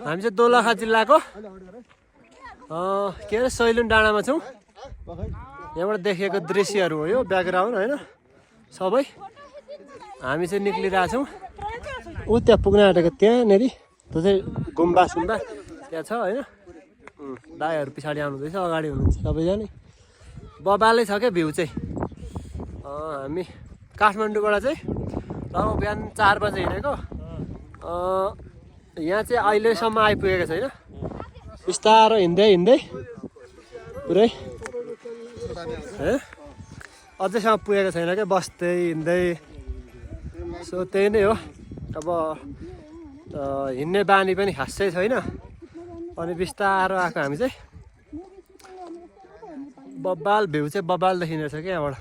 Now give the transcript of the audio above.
हामी चाहिँ दोलखा जिल्लाको के अरे सैलुन डाँडामा छौँ। यहाँबाट देखेको दृश्यहरू हो यो ब्याकग्राउन्ड होइन सबै। हामी चाहिँ निक्लिरहेछौँ ऊ त्यहाँ पुग्न आँटेको त्यहाँनिर त्यो चाहिँ गुम्बा सुम्बा त्यहाँ छ होइन। दाईहरू पछाडि आउनुहुँदैछ अगाडि हुनुहुन्छ सबैजना। बबालै छ क्या भ्यू चाहिँ। हामी काठमाडौँबाट चाहिँ लगभग बिहान 4 बजे हिँडेको यहाँ चाहिँ अहिलेसम्म आइपुगेको छैन। बिस्तारो हिँड्दै हिँड्दै पुरै अझैसम्म पुगेको छैन क्या बस्दै हिँड्दै। सो त्यही नै हो अब हिँड्ने बानी पनि खासै छैन अनि बिस्तारो आएको हामी चाहिँ। बब्बाल भ्यू चाहिँ बब्बाल देखिने रहेछ क्या यहाँबाट।